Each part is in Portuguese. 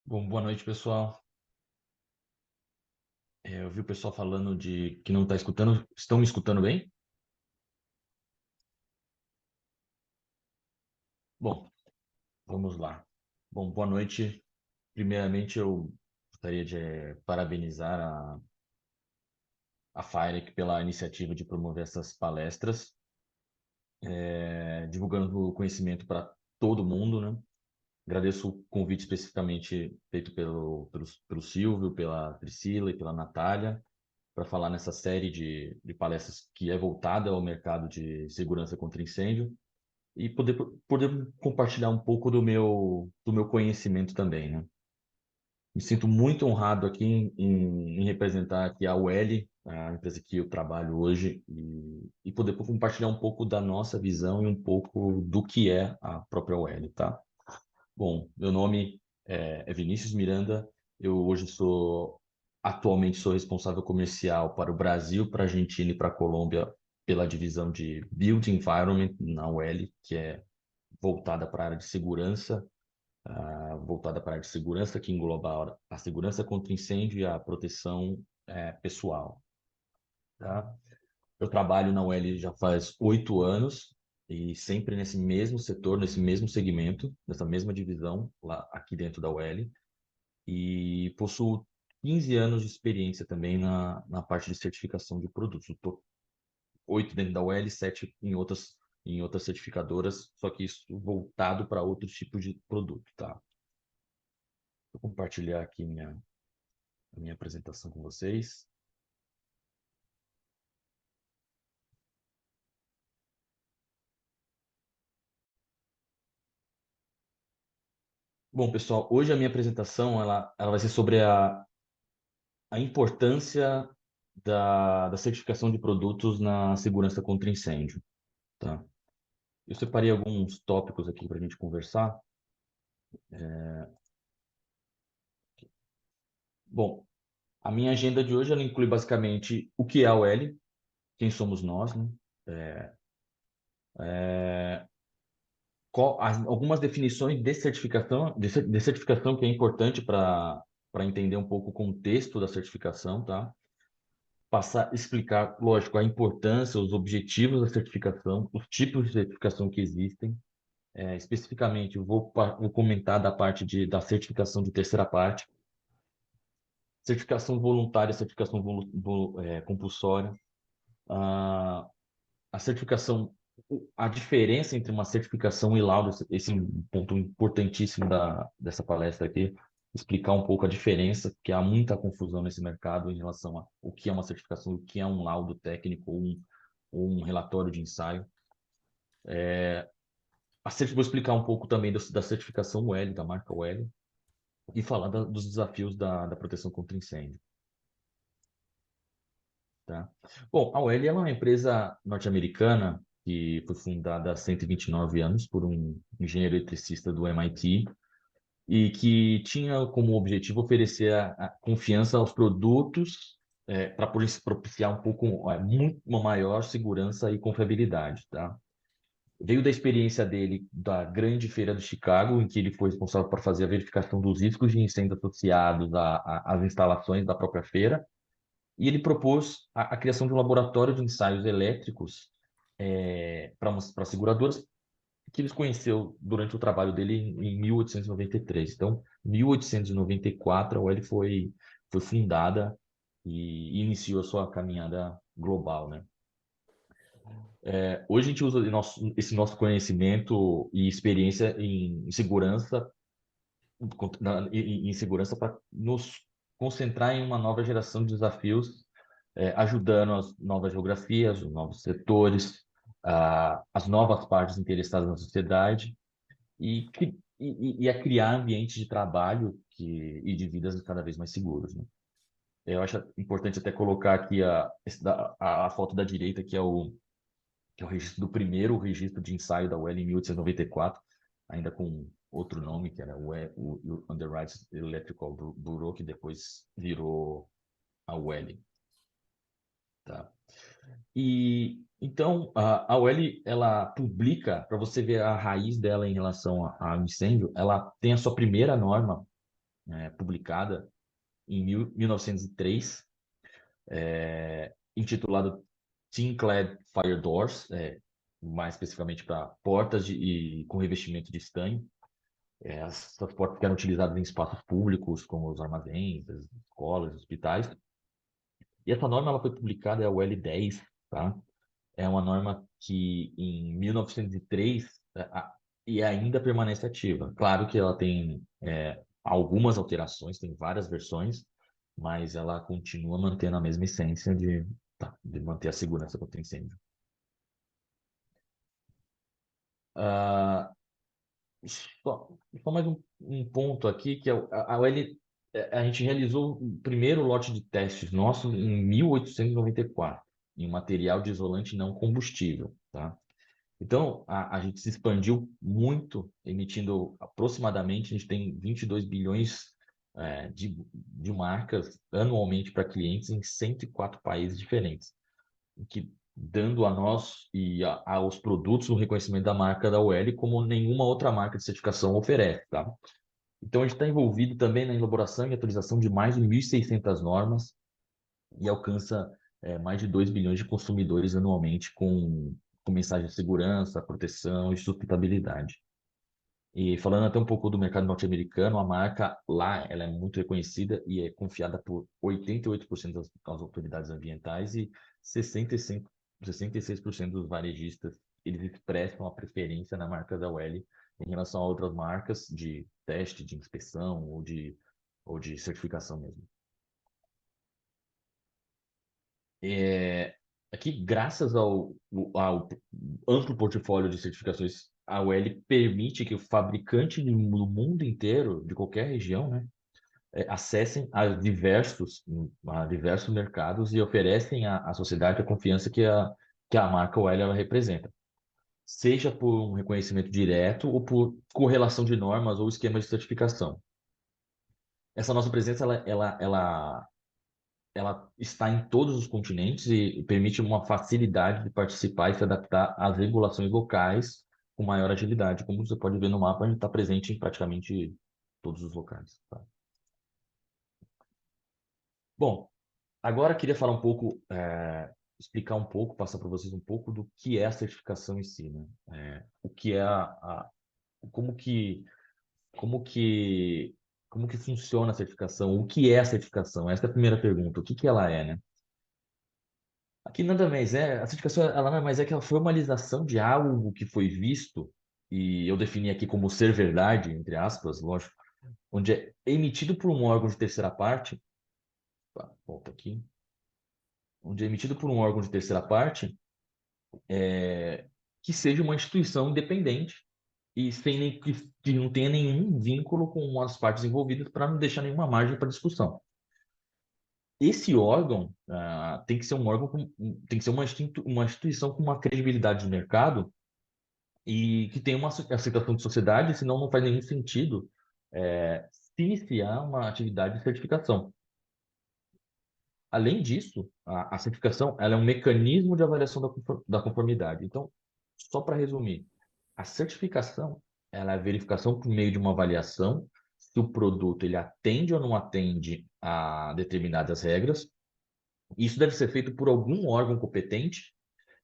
Bom, boa noite, pessoal. Eu vi o pessoal falando de que não está escutando. Estão me escutando bem? Bom, vamos lá. Bom, boa noite. Primeiramente, eu gostaria de parabenizar a FIREC pela iniciativa de promover essas palestras, divulgando o conhecimento para todo mundo, né? Agradeço o convite especificamente feito pelo Silvio, pela Priscila e pela Natália, para falar nessa série de palestras que é voltada ao mercado de segurança contra incêndio. E poder compartilhar um pouco do meu conhecimento também, né? Me sinto muito honrado aqui em representar aqui a UL, a empresa que eu trabalho hoje, e poder compartilhar um pouco da nossa visão e um pouco do que é a própria UL, tá? Bom, meu nome é Vinícius Miranda, eu hoje atualmente sou responsável comercial para o Brasil, para a Argentina e para a Colômbia pela divisão de Build Environment na UL, que é voltada para a área de segurança, que engloba a segurança contra incêndio e a proteção pessoal, tá? Eu trabalho na UL já faz 8 anos e sempre nesse mesmo setor, nesse mesmo segmento, nessa mesma divisão lá aqui dentro da UL, e possuo 15 anos de experiência também na parte de certificação de produtos. Eu tô 8 dentro da UL, 7 em outras certificadoras, só que isso voltado para outros tipos de produto, tá? Vou compartilhar aqui a minha apresentação com vocês. Bom, pessoal, hoje a minha apresentação ela vai ser sobre a importância da certificação de produtos na segurança contra incêndio, tá? Eu separei alguns tópicos aqui para a gente conversar. Bom, a minha agenda de hoje ela inclui basicamente o que é a OL, quem somos nós, né? Algumas definições de certificação que é importante para entender um pouco o contexto da certificação, tá? Explicar, lógico, a importância, os objetivos da certificação, os tipos de certificação que existem. Especificamente, vou comentar da parte da certificação de terceira parte, certificação voluntária, certificação compulsória, a, a certificação, a diferença entre uma certificação e laudo, esse é um ponto importantíssimo dessa palestra aqui, explicar um pouco a diferença, porque há muita confusão nesse mercado em relação a o que é uma certificação, o que é um laudo técnico ou um relatório de ensaio. Vou explicar um pouco também da certificação UL, da marca UL, e falar dos desafios da proteção contra incêndio, tá? Bom, a UL é uma empresa norte-americana que foi fundada há 129 anos por um engenheiro eletricista do MIT e que tinha como objetivo oferecer a confiança aos produtos para propiciar um pouco, muito uma maior segurança e confiabilidade, tá? Veio da experiência dele da Grande Feira de Chicago, em que ele foi responsável por fazer a verificação dos riscos de incêndio associados às instalações da própria feira, e ele propôs a criação de um laboratório de ensaios elétricos para seguradoras, que ele conheceu durante o trabalho dele em 1893. Então, em 1894, a OL foi fundada e iniciou a sua caminhada global, né? Hoje a gente usa esse nosso conhecimento e experiência em segurança, em segurança para nos concentrar em uma nova geração de desafios, ajudando as novas geografias, os novos setores, as novas partes interessadas na sociedade e a criar ambientes de trabalho e de vidas cada vez mais seguros, né? Eu acho importante até colocar aqui a foto da direita, que é o registro do primeiro registro de ensaio da UL em 1894, ainda com outro nome, que era o Underwriters Electrical Bureau, que depois virou a UL, tá? E então a UL ela publica, para você ver a raiz dela em relação ao incêndio, ela tem a sua primeira norma publicada em 1903, intitulado Tin Clad Fire Doors, mais especificamente para portas e com revestimento de estanho. Essas portas que eram utilizadas em espaços públicos, como os armazéns, as escolas, os hospitais. E essa norma ela foi publicada, é a UL10, tá? É uma norma que em 1903 e ainda permanece ativa. Claro que ela tem algumas alterações, tem várias versões, mas ela continua mantendo a mesma essência de manter a segurança contra incêndio. Ah, só, só mais um ponto aqui, que a OL, a gente realizou o primeiro lote de testes nosso em 1894, em material de isolante não combustível, tá? Então, a gente se expandiu muito, emitindo aproximadamente, a gente tem 22 bilhões de marcas anualmente para clientes em 104 países diferentes, o que dando a nós e aos produtos o reconhecimento da marca da UL como nenhuma outra marca de certificação oferece, tá? Então, a gente está envolvido também na elaboração e atualização de mais de 1.600 normas e alcança mais de 2 bilhões de consumidores anualmente com mensagem de segurança, proteção e sustentabilidade. E falando até um pouco do mercado norte-americano, a marca lá ela é muito reconhecida e é confiada por 88% das autoridades ambientais e 65, 66% dos varejistas eles expressam a preferência na marca da UL em relação a outras marcas de teste, de inspeção ou de certificação mesmo. É, aqui, graças ao amplo portfólio de certificações, a UL permite que o fabricante do mundo inteiro, de qualquer região, né, acessem a diversos mercados e oferecem à sociedade a confiança que a marca UL ela representa, seja por um reconhecimento direto ou por correlação de normas ou esquemas de certificação. Essa nossa presença, ela está em todos os continentes e permite uma facilidade de participar e se adaptar às regulações locais com maior agilidade. Como você pode ver no mapa, a gente está presente em praticamente todos os locais. Tá? Bom, agora eu queria falar um pouco, explicar um pouco, passar para vocês um pouco do que é a certificação em si, né? O que é como que, como que, como que funciona a certificação? O que é a certificação? Essa é a primeira pergunta. O que que ela é, né? Aqui nada mais a certificação ela nada mais é que a formalização de algo que foi visto, e eu defini aqui como ser verdade, entre aspas, lógico, onde é emitido por um órgão de terceira parte, volta aqui, onde é emitido por um órgão de terceira parte, que seja uma instituição independente e que não tenha nenhum vínculo com as partes envolvidas para não deixar nenhuma margem para discussão. Esse órgão tem que ser um órgão tem que ser uma instituição com uma credibilidade de mercado e que tem uma aceitação de sociedade, senão não faz nenhum sentido se iniciar uma atividade de certificação. Além disso, a certificação ela é um mecanismo de avaliação da conformidade. Então, só para resumir, a certificação ela é a verificação por meio de uma avaliação se o produto ele atende ou não atende a determinadas regras. Isso deve ser feito por algum órgão competente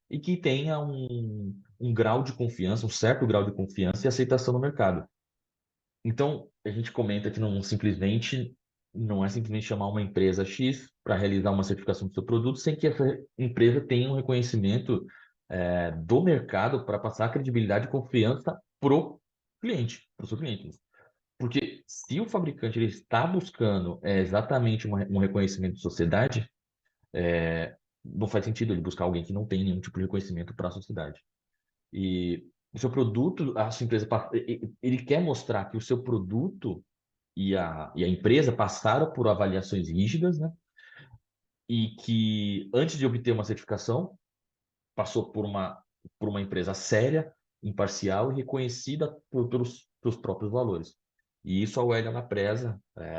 e que tenha um grau de confiança, um certo grau de confiança e aceitação no mercado. Então, a gente comenta que não é simplesmente chamar uma empresa X para realizar uma certificação do seu produto sem que essa empresa tenha um reconhecimento do mercado para passar a credibilidade e confiança pro cliente, para o seu cliente. Porque se o fabricante ele está buscando exatamente um reconhecimento de sociedade, não faz sentido ele buscar alguém que não tem nenhum tipo de reconhecimento para a sociedade. E o seu produto, a sua empresa, ele quer mostrar que o seu produto e a empresa passaram por avaliações rígidas, né? E que antes de obter uma certificação, passou por uma empresa séria, imparcial e reconhecida pelos próprios valores. E isso a UEL ela preza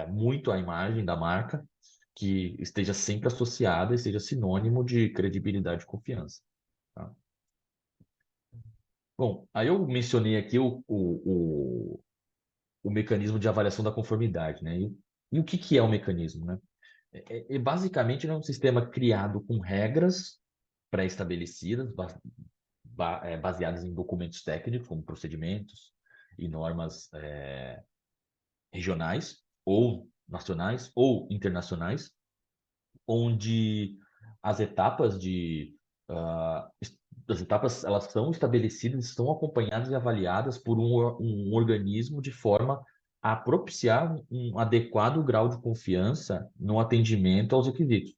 muito a imagem da marca, que esteja sempre associada e seja sinônimo de credibilidade e confiança. Tá? Bom, aí eu mencionei aqui o mecanismo de avaliação da conformidade, né? E o que que é o mecanismo, né? Basicamente, ele é um sistema criado com regras pré-estabelecidas, baseadas em documentos técnicos, como procedimentos e normas regionais ou nacionais ou internacionais, onde as etapas de as etapas elas são estabelecidas, estão acompanhadas e avaliadas por um organismo de forma a propiciar um adequado grau de confiança no atendimento aos requisitos.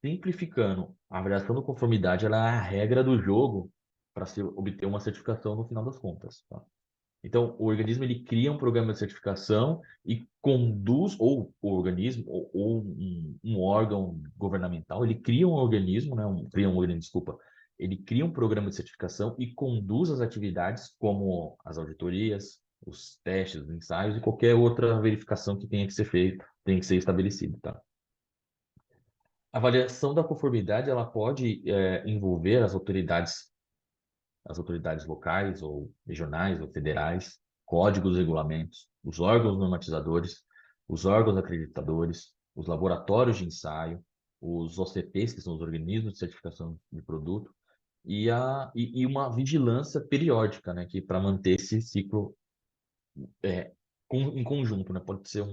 Simplificando, a avaliação de conformidade ela é a regra do jogo para se obter uma certificação no final das contas, tá? Então, o organismo ele cria um programa de certificação e conduz, ou o organismo, ou um órgão governamental, ele cria um organismo, né, cria um organismo, desculpa, ele cria um programa de certificação e conduz as atividades como as auditorias, os testes, os ensaios e qualquer outra verificação que tenha que ser feita, tem que ser estabelecida, tá? A avaliação da conformidade, ela pode envolver as autoridades locais ou regionais ou federais, códigos e regulamentos, os órgãos normatizadores, os órgãos acreditadores, os laboratórios de ensaio, os OCPs, que são os organismos de certificação de produto, e uma vigilância periódica, né, que para manter esse ciclo em conjunto, né, pode ser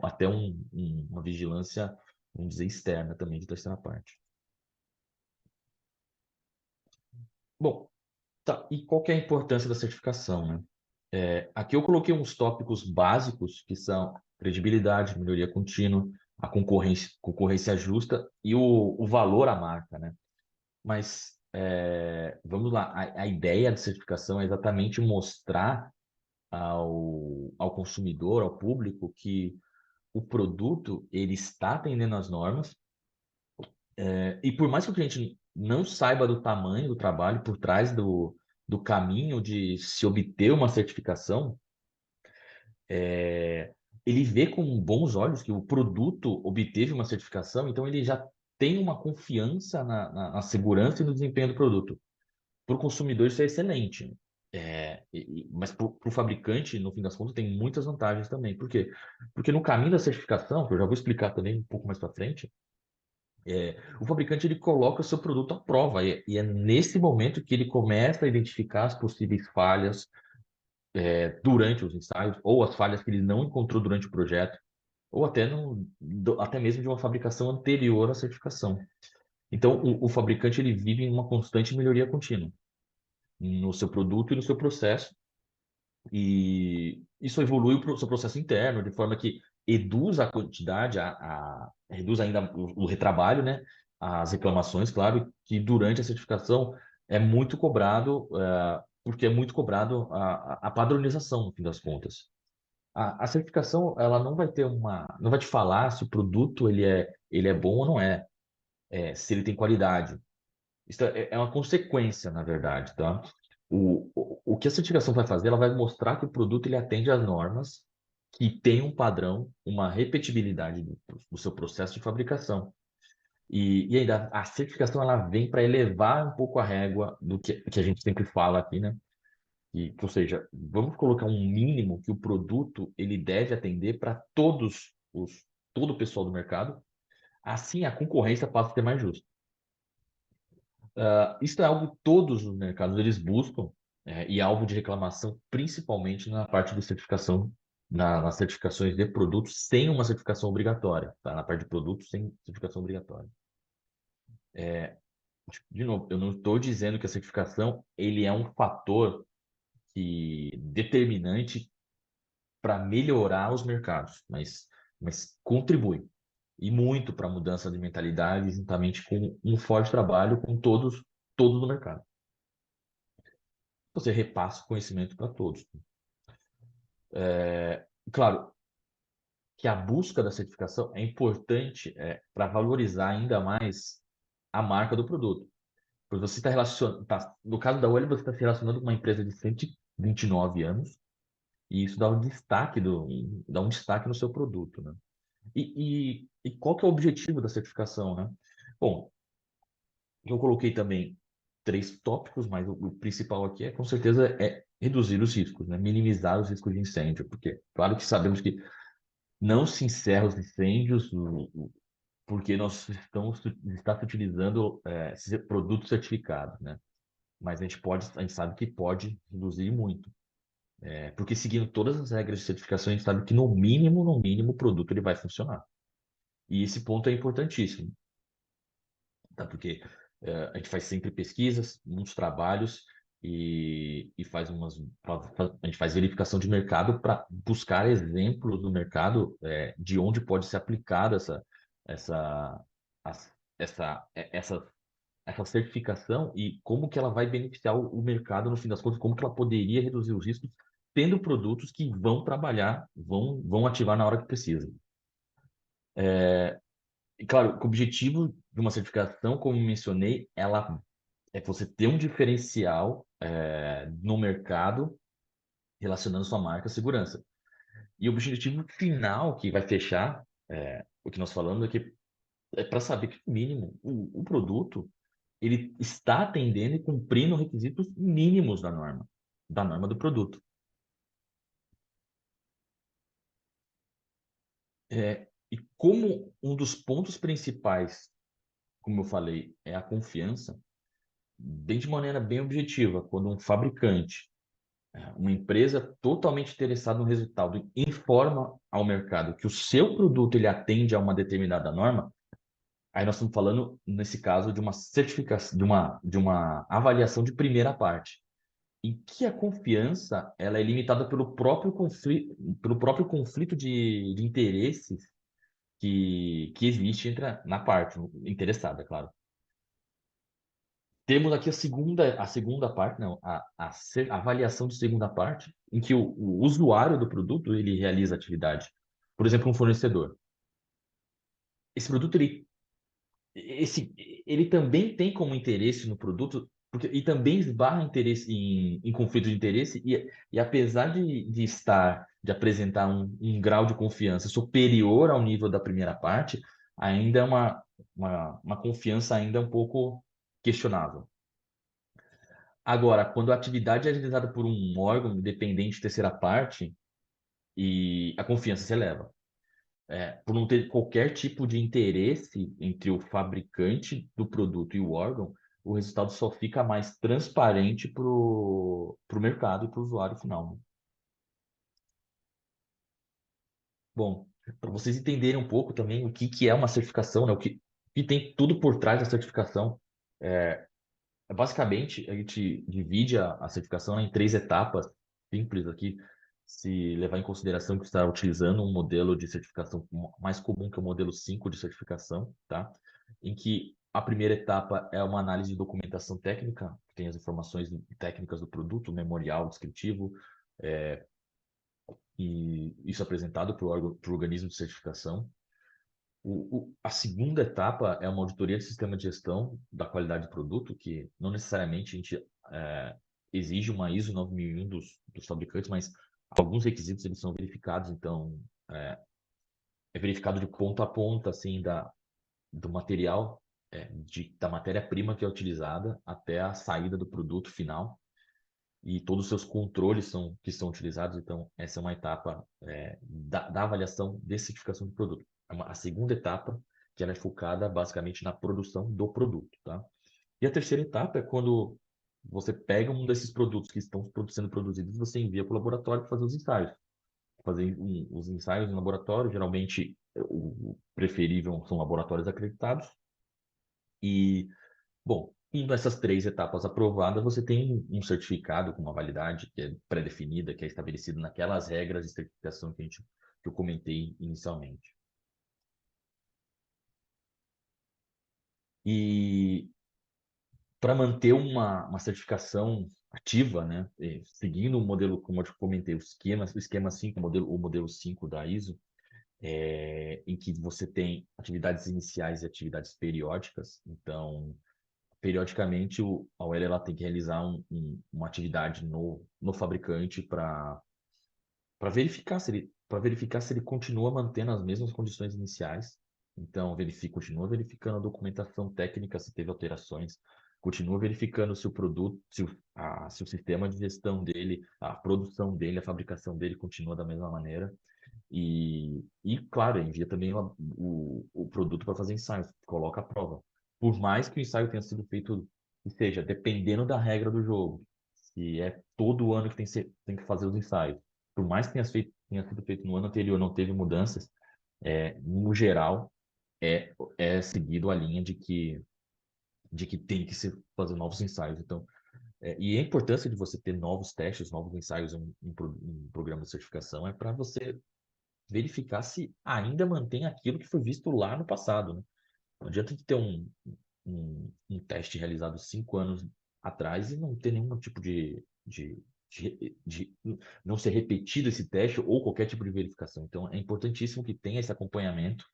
até uma vigilância, vamos dizer, externa também de terceira parte. Bom, tá, e qual que é a importância da certificação, né? Aqui eu coloquei uns tópicos básicos que são credibilidade, melhoria contínua, a concorrência justa e o valor à marca, né? Mas vamos lá, a ideia de certificação é exatamente mostrar ao consumidor, ao público, que o produto ele está atendendo às normas, e por mais que o cliente não saiba do tamanho do trabalho por trás do caminho de se obter uma certificação, é, ele vê com bons olhos que o produto obteve uma certificação, então ele já tem uma confiança na segurança e no desempenho do produto. Para o consumidor, isso é excelente. Mas para o fabricante, no fim das contas, tem muitas vantagens também. Por quê? Porque no caminho da certificação, que eu já vou explicar também um pouco mais para frente, o fabricante ele coloca o seu produto à prova. E é nesse momento que ele começa a identificar as possíveis falhas, durante os ensaios, ou as falhas que ele não encontrou durante o projeto, ou até, até mesmo de uma fabricação anterior à certificação. Então, o fabricante ele vive em uma constante melhoria contínua no seu produto e no seu processo, e isso evolui o seu processo interno, de forma que reduz a quantidade, reduz ainda o retrabalho, né? As reclamações, claro, que durante a certificação é muito cobrado, porque é muito cobrado a padronização, no fim das contas. A certificação, ela não vai te falar se o produto ele é bom ou não é, se ele tem qualidade. Isso é uma consequência, na verdade, tá? O que a certificação vai fazer, ela vai mostrar que o produto ele atende às normas, que tem um padrão, uma repetibilidade do seu processo de fabricação. E ainda a certificação ela vem para elevar um pouco a régua do que a gente sempre fala aqui, né? Ou seja, vamos colocar um mínimo que o produto ele deve atender para todo o pessoal do mercado. Assim, a concorrência passa a ser mais justa. Isso é algo que todos os mercados eles buscam, e é alvo de reclamação, principalmente na parte de certificação, nas certificações de produtos sem uma certificação obrigatória, tá? Na parte de produtos sem certificação obrigatória. De novo, eu não estou dizendo que a certificação ele é um fator determinante para melhorar os mercados, mas contribui e muito para a mudança de mentalidade, juntamente com um forte trabalho com todos no mercado. Você repassa o conhecimento para todos. Claro que a busca da certificação é importante para valorizar ainda mais a marca do produto. Porque você está relacionando, no caso da Olha, você está se relacionando com uma empresa de 129 anos, e isso dá um destaque no seu produto, né? E qual que é o objetivo da certificação, né? Bom, eu coloquei também três tópicos, mas o principal aqui é, com certeza, é reduzir os riscos, né? Minimizar os riscos de incêndio, porque, claro que sabemos que não se encerra os incêndios porque nós está se utilizando produtos certificados, né? Mas a gente sabe que pode reduzir muito. Porque seguindo todas as regras de certificação, a gente sabe que no mínimo, o produto ele vai funcionar. E esse ponto é importantíssimo, tá? Porque a gente faz sempre pesquisas, muitos trabalhos e a gente faz verificação de mercado para buscar exemplos do mercado de onde pode ser aplicada essa, as- essa, essa certificação e como que ela vai beneficiar o mercado no fim das contas, como que ela poderia reduzir os riscos tendo produtos que vão trabalhar, vão ativar na hora que precisa. E claro, o objetivo de uma certificação, como mencionei, ela é você ter um diferencial no mercado relacionando sua marca à segurança. E o objetivo final que vai fechar o que nós falamos é que é para saber que, no mínimo, o produto ele está atendendo e cumprindo requisitos mínimos da norma do produto. E como um dos pontos principais, como eu falei, é a confiança, bem de maneira bem objetiva, quando um fabricante, uma empresa totalmente interessada no resultado, informa ao mercado que o seu produto ele atende a uma determinada norma, aí nós estamos falando, nesse caso, de uma certificação, de uma avaliação de primeira parte, em que a confiança ela é limitada pelo próprio conflito de interesses que existe na parte interessada, claro. Temos aqui a segunda parte, não, a avaliação de segunda parte, em que o usuário do produto ele realiza atividade. Por exemplo, um fornecedor. Esse produto ele também tem como interesse no produto, e também esbarra interesse em conflito de interesse, e apesar de apresentar um grau de confiança superior ao nível da primeira parte, ainda é uma confiança ainda um pouco questionável. Agora, quando a atividade é realizada por um órgão independente de terceira parte, e a confiança se eleva. Por não ter qualquer tipo de interesse entre o fabricante do produto e o órgão, o resultado só fica mais transparente para o mercado e para o usuário final, né? Bom, para vocês entenderem um pouco também o que é uma certificação, né? O que tem tudo por trás da certificação. Basicamente, a gente divide a certificação em três etapas simples aqui, se levar em consideração que você está utilizando um modelo de certificação mais comum, que é o modelo 5 de certificação, tá? Em que a primeira etapa é uma análise de documentação técnica, que tem as informações técnicas do produto, memorial, descritivo, e isso é apresentado para o organismo de certificação. A segunda etapa é uma auditoria de sistema de gestão da qualidade do produto, que não necessariamente a gente exige uma ISO 9001 dos fabricantes, mas alguns requisitos eles são verificados, então é verificado de ponta a ponta, assim, do material, da matéria-prima que é utilizada até a saída do produto final e todos os seus controles que são utilizados. Então, essa é uma etapa da avaliação de certificação do produto. A segunda etapa, que ela é focada basicamente na produção do produto, tá? E a terceira etapa é quando você pega um desses produtos que estão sendo produzidos e você envia para o laboratório para fazer os ensaios. Fazer os ensaios em laboratório, geralmente o preferível são laboratórios acreditados. E bom, indo essas três etapas aprovadas, você tem um certificado com uma validade que é pré-definida, que é estabelecido naquelas regras de certificação que eu comentei inicialmente. E para manter uma certificação ativa, né, seguindo o modelo, como eu te comentei, o esquema 5, o modelo 5 da ISO, em que você tem atividades iniciais e atividades periódicas. Então, periodicamente a OL ela tem que realizar uma atividade no fabricante para verificar se ele continua mantendo as mesmas condições iniciais. Então, continua verificando a documentação técnica se teve alterações. continua verificando se o produto, se o sistema de gestão dele, a produção dele, a fabricação dele continua da mesma maneira. Claro, envia também o produto para fazer ensaios, coloca a prova. Por mais que o ensaio tenha sido feito, que seja, dependendo da regra do jogo, se é todo ano que tem que fazer os ensaios, por mais que tenha sido feito no ano anterior, não teve mudanças, no geral, é seguido a linha de que tem que se fazer novos ensaios. Então, e a importância de você ter novos testes, novos ensaios em programa de certificação é para você verificar se ainda mantém aquilo que foi visto lá no passado, né? Não adianta de ter um teste realizado 5 anos atrás e não ter nenhum tipo de não ser repetido esse teste ou qualquer tipo de verificação. Então, é importantíssimo que tenha esse acompanhamento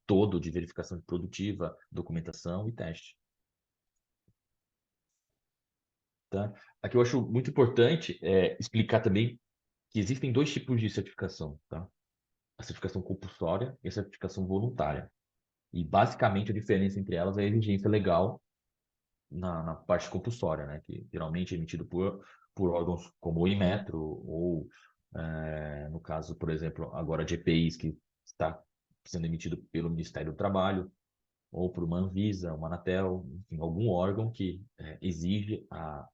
todo de verificação produtiva, documentação e teste. Tá? Aqui eu acho muito importante explicar também que existem dois tipos de certificação, tá? A certificação compulsória e a certificação voluntária. E basicamente a diferença entre elas é a exigência legal na parte compulsória, né? Que geralmente é emitido por órgãos como o Inmetro ou, no caso, por exemplo, agora de EPIs, que está sendo emitido pelo Ministério do Trabalho, ou por uma Anvisa, uma Anatel, enfim, algum órgão que exige a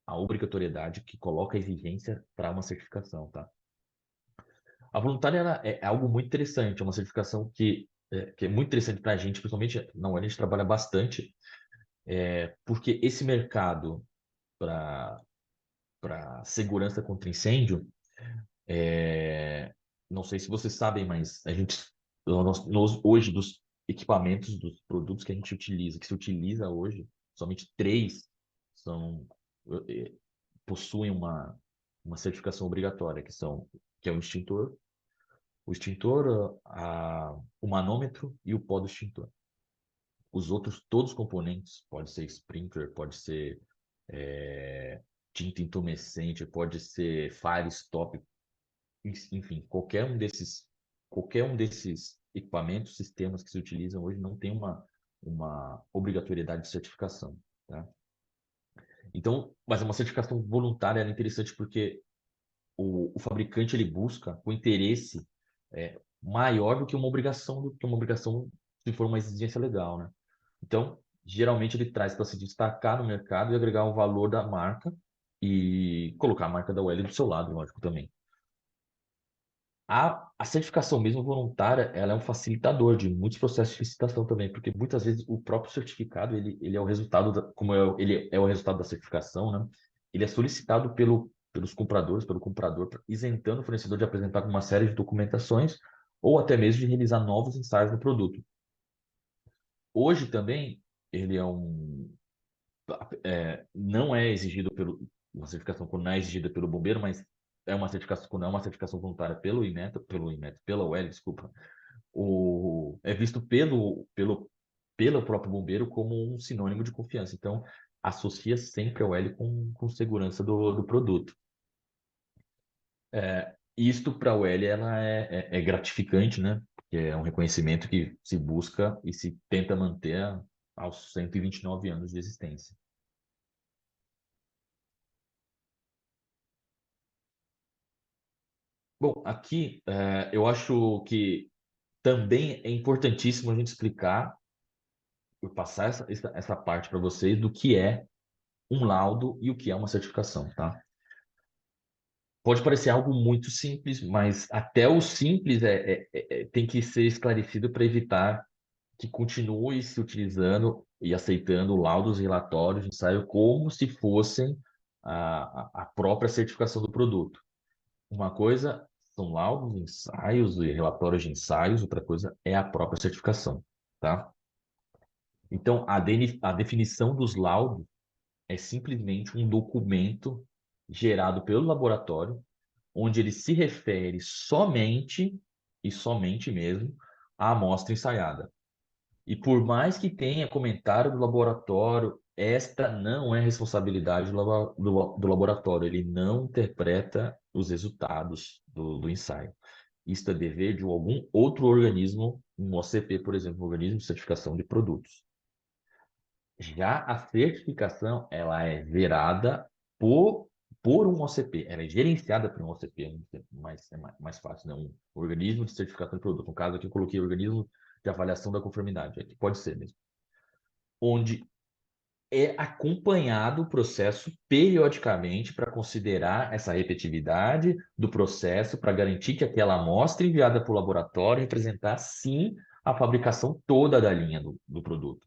obrigatoriedade, que coloca a exigência para uma certificação, tá? A voluntária ela é algo muito interessante, é uma certificação que é muito interessante para a gente, principalmente na UEL, a gente trabalha bastante, porque esse mercado para segurança contra incêndio, não sei se vocês sabem, mas a gente, hoje, dos equipamentos, dos produtos que a gente utiliza, que se utiliza hoje, somente três são, eh, possuem uma certificação obrigatória, que é o extintor, o manômetro e o pó do extintor. Os outros, todos os componentes, pode ser sprinkler, pode ser é, tinta intumescente, pode ser fire stop, enfim, qualquer um desses equipamentos, sistemas que se utilizam hoje não tem uma obrigatoriedade de certificação, tá? Então, mas uma certificação voluntária é interessante porque o fabricante ele busca o interesse maior do que uma obrigação se for uma exigência legal, né? Então, geralmente ele traz para se destacar no mercado e agregar o valor da marca e colocar a marca da UL do seu lado, lógico, também. A certificação mesmo voluntária, ela é um facilitador de muitos processos de licitação também, porque muitas vezes o próprio certificado, ele é o resultado, ele é o resultado da certificação, né? Ele é solicitado pelos compradores, pelo comprador, isentando o fornecedor de apresentar uma série de documentações ou até mesmo de realizar novos ensaios no produto. Hoje também, ele não é exigido uma certificação quando não é exigida pelo bombeiro, mas é uma certificação quando é uma certificação voluntária pela UEL, desculpa, é visto pelo próprio bombeiro como um sinônimo de confiança. Então, associa sempre a UEL com segurança do produto. Isto para a UEL ela é gratificante, né? Porque é um reconhecimento que se busca e se tenta manter aos 129 anos de existência. Bom, aqui eu acho que também é importantíssimo a gente explicar, eu passar essa parte para vocês do que é um laudo e o que é uma certificação, tá? Pode parecer algo muito simples, mas até o simples tem que ser esclarecido para evitar que continue se utilizando e aceitando laudos e relatórios de ensaio como se fossem a própria certificação do produto. Uma coisa são laudos, ensaios e relatórios de ensaios, outra coisa é a própria certificação, tá? Então, a definição dos laudos é simplesmente um documento gerado pelo laboratório, onde ele se refere somente, e somente mesmo, à amostra ensaiada. E por mais que tenha comentário do laboratório, esta não é responsabilidade do laboratório. Ele não interpreta os resultados do ensaio. Isto é dever de algum outro organismo, um OCP, por exemplo, um organismo de certificação de produtos. Já a certificação, ela é gerada por, por um OCP, ela é gerenciada por um OCP, mais fácil, né? Um organismo de certificação de produto. No caso aqui eu coloquei organismo de avaliação da conformidade, aqui pode ser mesmo. Onde é acompanhado o processo periodicamente para considerar essa repetitividade do processo, para garantir que aquela amostra enviada para o laboratório representar, sim, a fabricação toda da linha do produto.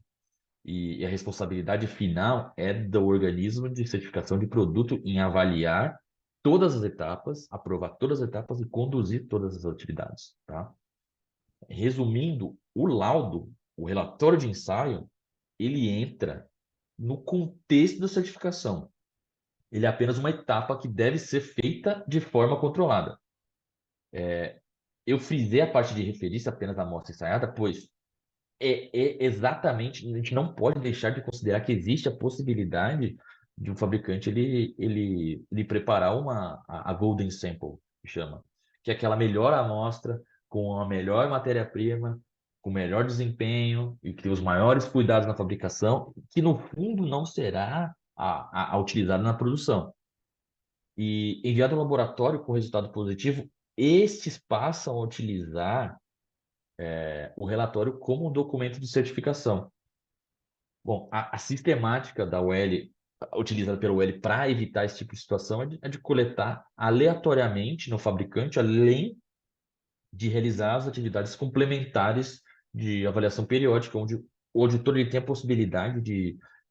E a responsabilidade final é do organismo de certificação de produto em avaliar todas as etapas, aprovar todas as etapas e conduzir todas as atividades, tá? Resumindo, o laudo, o relatório de ensaio, ele entra no contexto da certificação. Ele é apenas uma etapa que deve ser feita de forma controlada. Eu frisei a parte de referir-se apenas à amostra ensaiada, pois é exatamente, a gente não pode deixar de considerar que existe a possibilidade de um fabricante ele preparar a golden sample, que chama, que é aquela melhor amostra com a melhor matéria-prima, com o melhor desempenho e que tem os maiores cuidados na fabricação, que no fundo não será a utilizada na produção. E enviado ao laboratório com resultado positivo, estes passam a utilizar o relatório como um documento de certificação. Bom, a sistemática da UL, utilizada pela UL para evitar esse tipo de situação, é de coletar aleatoriamente no fabricante, além de realizar as atividades complementares de avaliação periódica, onde o auditor ele tem a possibilidade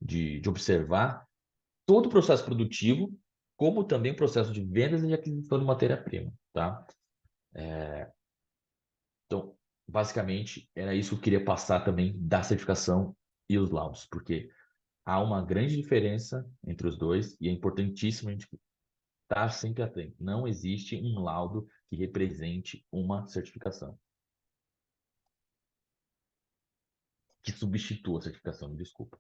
de observar todo o processo produtivo, como também o processo de vendas e de aquisição de matéria-prima, tá? Então, basicamente, era isso que eu queria passar também da certificação e os laudos, porque há uma grande diferença entre os dois e é importantíssimo a gente estar sempre atento. Não existe um laudo que represente uma certificação, que substitua a certificação, me desculpa.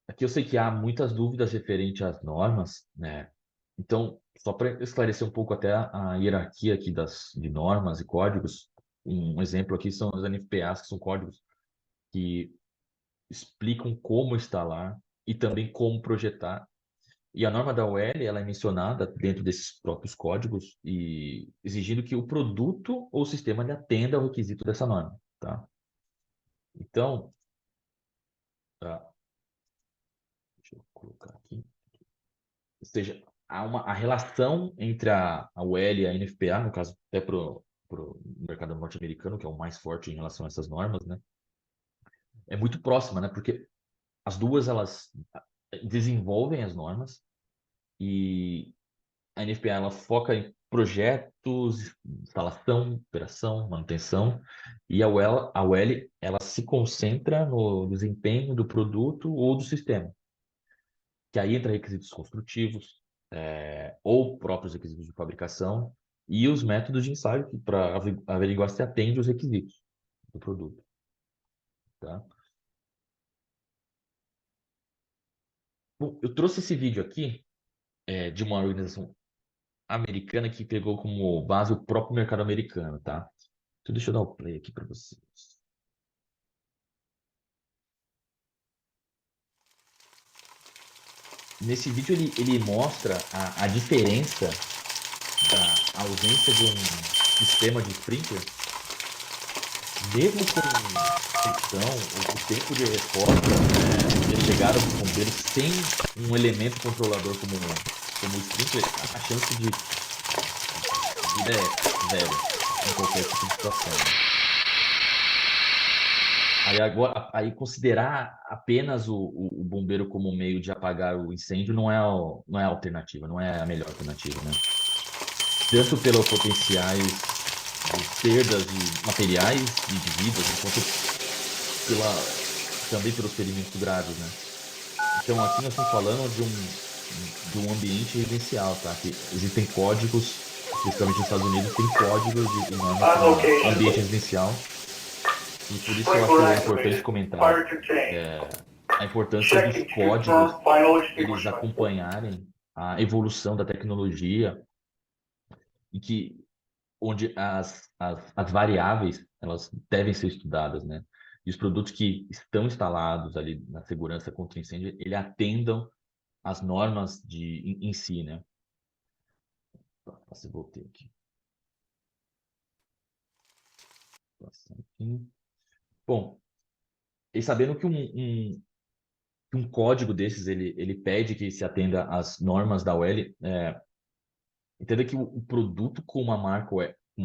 Aqui eu sei que há muitas dúvidas referentes às normas, né? Então, só para esclarecer um pouco até a hierarquia aqui de normas e códigos, um exemplo aqui são os NFPAs, que são códigos que explicam como instalar e também como projetar. E a norma da UL, ela é mencionada dentro desses próprios códigos e exigindo que o produto ou o sistema ele atenda ao requisito dessa norma, tá? Então, tá, deixa eu colocar aqui. Ou seja, a relação entre a UL e a NFPA, no caso até para o mercado norte-americano, que é o mais forte em relação a essas normas, né? É muito próxima, né? Porque as duas, elas desenvolvem as normas e a NFPA ela foca em projetos, instalação, operação, manutenção, e a UL ela se concentra no desempenho do produto ou do sistema, que aí entra requisitos construtivos, ou próprios requisitos de fabricação, e os métodos de ensaio para averiguar se atende os requisitos do produto, tá? Bom, eu trouxe esse vídeo aqui de uma organização americana que pegou como base o próprio mercado americano, tá? Então, deixa eu dar o play aqui para vocês. Nesse vídeo ele mostra a diferença da ausência de um sistema de sprinkler, mesmo com fricção, o tempo de resposta, eles chegaram dos bombeiros sem um elemento controlador como o sprinkler, a chance de vida é zero em qualquer tipo de situação, né? Aí, agora, aí considerar apenas o bombeiro como meio de apagar o incêndio não é a alternativa, não é a melhor alternativa, né? Tanto pelos potenciais de perdas de materiais e de vidas, né, quanto também pelos ferimentos graves, né? Então aqui nós estamos falando de um ambiente residencial, tá? Que existem códigos, especialmente nos Estados Unidos, tem códigos de normas On para location, ambiente please. residencial. E por isso eu Sprinkler acho importante activated. comentar Fire to change. a importância dos Checking to confirm códigos final eles extinguishment. acompanharem a evolução da tecnologia e que onde as variáveis elas devem ser estudadas, né? e os produtos que estão instalados ali na segurança contra incêndio, ele atendam às normas em si, né? Se voltei aqui. Bom, e sabendo que um código desses ele pede que se atenda às normas da UL, entenda que o produto com uma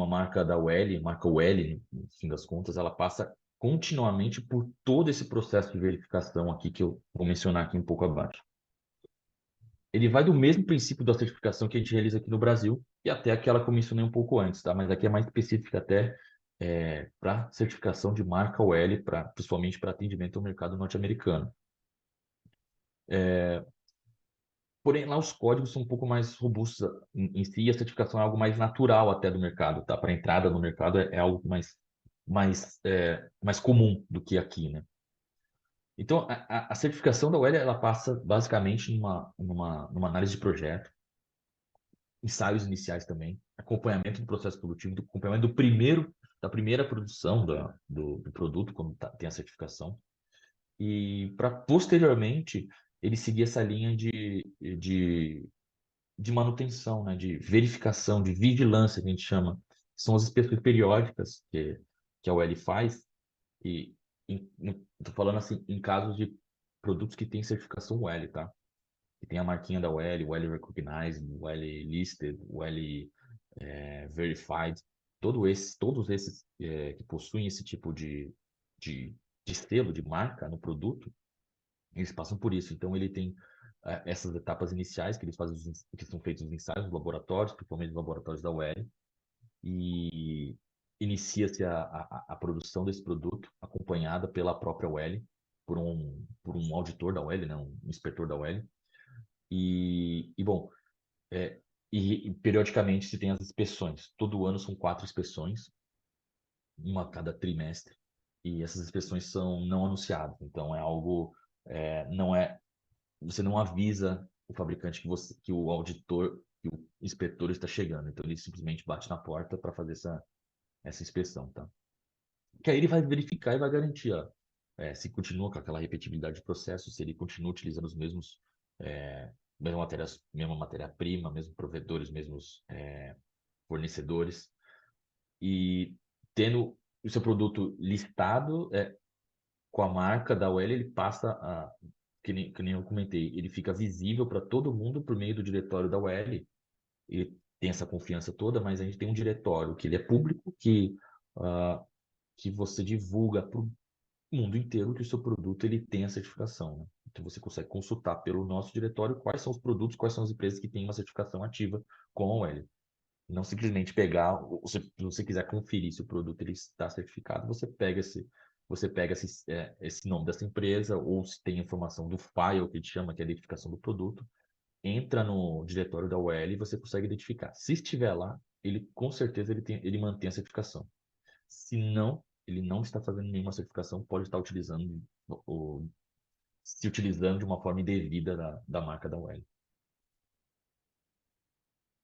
marca da UL, marca UL, no fim das contas, ela passa continuamente por todo esse processo de verificação aqui que eu vou mencionar aqui um pouco abaixo. Ele vai do mesmo princípio da certificação que a gente realiza aqui no Brasil e até aquela que eu mencionei um pouco antes, tá? Mas aqui é mais específica até para certificação de marca OL, principalmente para atendimento ao mercado norte-americano. Porém, lá os códigos são um pouco mais robustos em si, e a certificação é algo mais natural até do mercado, tá? Para entrada no mercado é algo mais comum do que aqui, né? Então, a certificação da OL, ela passa basicamente numa análise de projeto, ensaios iniciais também, acompanhamento do processo produtivo, acompanhamento da primeira produção do produto, quando tem a certificação, e para posteriormente ele seguir essa linha de manutenção, né, de verificação, de vigilância, que a gente chama. São as inspeções periódicas que a UL faz, e estou falando assim, em casos de produtos que têm certificação UL, tá? Que tem a marquinha da UL, UL Recognized, UL Listed, UL Verified, todos esses que possuem esse tipo de, de selo, de marca no produto, eles passam por isso. Então, ele tem essas etapas iniciais que eles fazem, que são feitos os ensaios nos laboratórios, principalmente nos laboratórios da UL, e inicia-se a produção desse produto, acompanhada pela própria UL, por um auditor da UL, né, um inspetor da UL. Bom, é, e periodicamente se tem as inspeções. Todo ano são 4 inspeções, uma a cada trimestre, e essas inspeções são não anunciadas. Então, é algo, não é você não avisa o fabricante que o auditor, que o inspetor está chegando. Então ele simplesmente bate na porta para fazer essa inspeção, tá? Que aí ele vai verificar e vai garantir, ó, se continua com aquela repetibilidade de processo, se ele continua utilizando os mesmos, mesma matéria-prima, mesmos provedores, mesmos fornecedores, e tendo o seu produto listado com a marca da UL, ele passa que nem eu comentei, ele fica visível para todo mundo por meio do diretório da UL. Ele tem essa confiança toda, mas a gente tem um diretório que ele é público, que você divulga para o mundo inteiro que o seu produto ele tem a certificação, né? Então você consegue consultar pelo nosso diretório quais são os produtos, quais são as empresas que têm uma certificação ativa com a UL. Não simplesmente pegar, se você quiser conferir se o produto ele está certificado, você pega esse nome dessa empresa, ou se tem informação do file, que a gente chama, que é a identificação do produto, entra no diretório da UL e você consegue identificar. Se estiver lá, ele com certeza ele mantém a certificação. Se não, ele não está fazendo nenhuma certificação, pode estar se utilizando de uma forma indevida da marca da UL.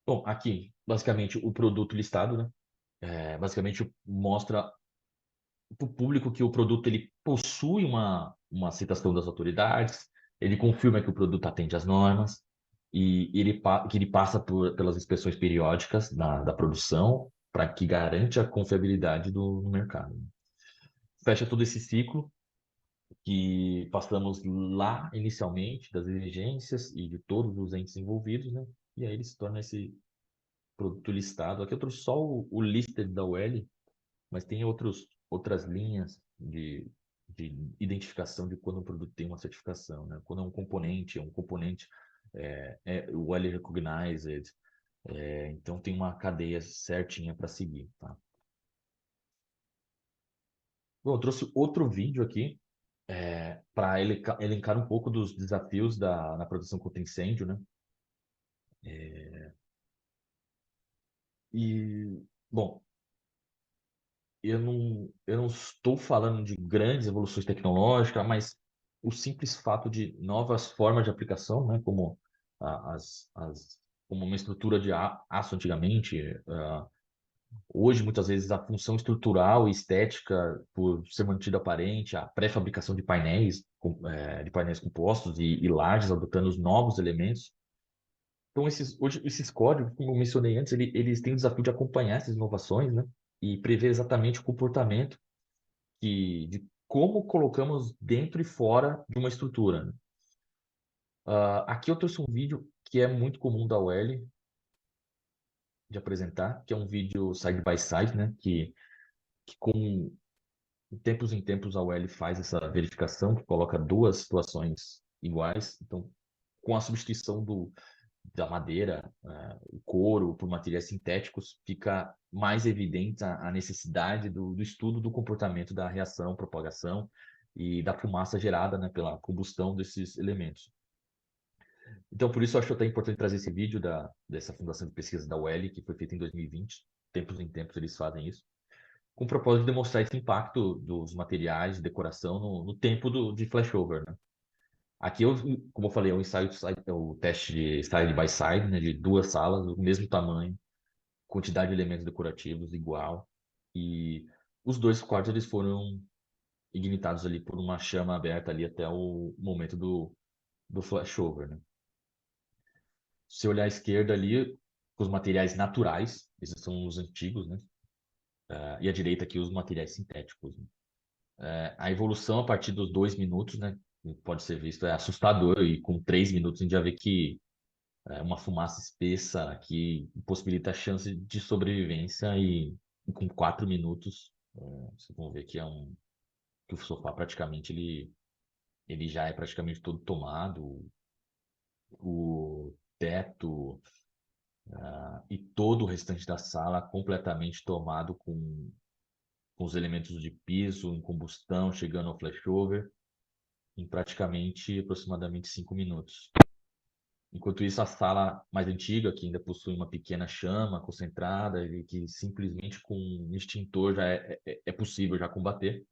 Bom, aqui, basicamente, o produto listado, né? Basicamente mostra para o público que o produto ele possui uma aceitação das autoridades, ele confirma que o produto atende às normas e que ele passa pelas inspeções periódicas da produção para que garante a confiabilidade no mercado. Fecha todo esse ciclo que passamos lá inicialmente das exigências e de todos os entes envolvidos, né? E aí ele se torna esse produto listado. Aqui eu trouxe só o listed da UL, mas tem outras linhas de identificação de quando um produto tem uma certificação, né? Quando é um componente well recognized, então tem uma cadeia certinha para seguir, tá? Bom, eu trouxe outro vídeo aqui para elencar um pouco dos desafios na produção contra incêndio, né? Bom, eu não estou falando de grandes evoluções tecnológicas, mas o simples fato de novas formas de aplicação, né, como como uma estrutura de aço antigamente, Hoje, muitas vezes, a função estrutural e estética, por ser mantida aparente, a pré-fabricação de painéis compostos e lajes, adotando os novos elementos. Então, hoje, esses códigos, como eu mencionei antes, eles têm o desafio de acompanhar essas inovações, né? E prever exatamente o comportamento de como colocamos dentro e fora de uma estrutura, né? Aqui eu trouxe um vídeo que é muito comum da OL de apresentar, que é um vídeo side by side, né? Que com de tempos em tempos a OL faz essa verificação, que coloca duas situações iguais. Então, com a substituição da madeira, o couro por materiais sintéticos, fica mais evidente a necessidade do estudo do comportamento da reação, propagação e da fumaça gerada, né, pela combustão desses elementos. Então, por isso, eu acho até importante trazer esse vídeo dessa Fundação de Pesquisa da UEL, que foi feita em 2020. Tempos em tempos eles fazem isso, com o propósito de demonstrar esse impacto dos materiais de decoração no tempo de flashover, né? Aqui, como eu falei, é um ensaio, é o teste de side by side, né, de duas salas, do mesmo tamanho, quantidade de elementos decorativos igual, e os dois quartos eles foram ignitados ali por uma chama aberta ali até o momento do flashover, né? Se você olhar à esquerda ali, os materiais naturais, esses são os antigos, né? E à direita aqui os materiais sintéticos, né? A evolução a partir dos 2 minutos, né? Pode ser visto, é assustador, e com 3 minutos a gente já vê que uma fumaça espessa que possibilita a chance de sobrevivência e com 4 minutos vocês vão ver que o sofá praticamente ele já é praticamente todo tomado, o teto e todo o restante da sala completamente tomado com os elementos de piso em combustão, chegando ao flashover em praticamente aproximadamente 5 minutos. Enquanto isso, a sala mais antiga, que ainda possui uma pequena chama concentrada e que simplesmente com um extintor já é possível já combater.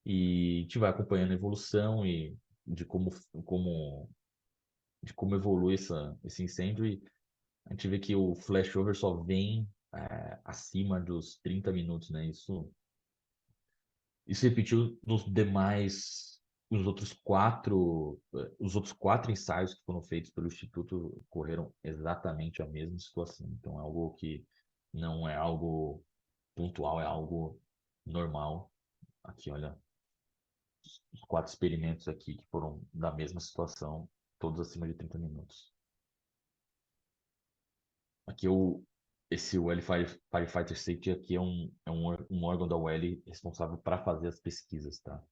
E a gente vai acompanhando a evolução e de como, de como evolui esse incêndio. E a gente vê que o flashover só vem acima dos 30 minutos, né? Isso repetiu os outros quatro ensaios que foram feitos pelo Instituto ocorreram exatamente a mesma situação. Então, é algo que não é algo pontual, é algo normal. Aqui, olha, os quatro experimentos aqui que foram da mesma situação, todos acima de 30 minutos. Aqui esse UL Firefighter Safety aqui é um órgão da UL responsável para fazer as pesquisas, tá?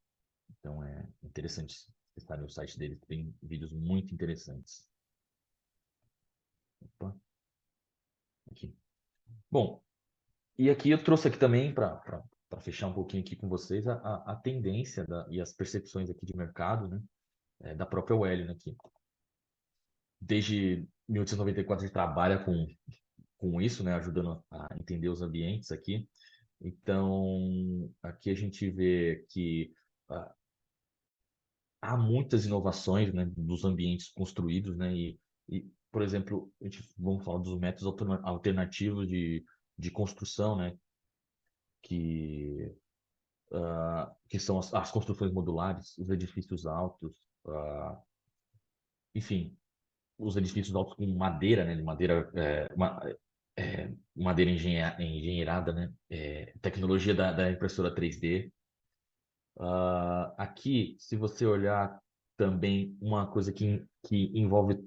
Então é interessante estar no site deles, tem vídeos muito interessantes. Opa, aqui. Bom, e aqui eu trouxe aqui também para fechar um pouquinho aqui com vocês a tendência e as percepções aqui de mercado, né, da própria Wellio, né, aqui. Desde 1894 a gente trabalha com isso, né, ajudando a entender os ambientes aqui. Então, aqui a gente vê que ah, há muitas inovações, né, dos ambientes construídos, né, por exemplo, vamos falar dos métodos alternativos de construção, né, que, que são as construções modulares, os edifícios altos, enfim, os edifícios altos com madeira, né, de madeira, madeira engenheirada, né, tecnologia da impressora 3D. Aqui, se você olhar também uma coisa que envolve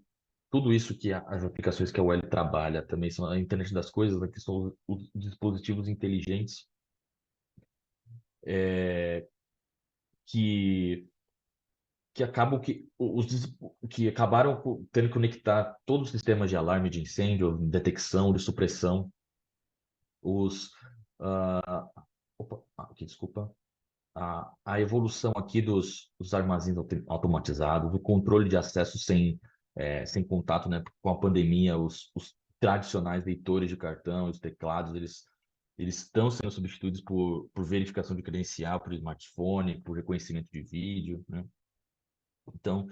tudo isso que as aplicações que a UL trabalha também são a internet das coisas, né, que são os dispositivos inteligentes é, que que acabaram tendo que conectar todos os sistemas de alarme de incêndio, detecção, de supressão, os ah, opa, aqui, desculpa, a evolução aqui dos armazéns automatizados, o controle de acesso sem contato, né? Com a pandemia, os tradicionais leitores de cartão, os teclados, eles estão sendo substituídos por verificação de credencial, por smartphone, por reconhecimento de vídeo, né? Então,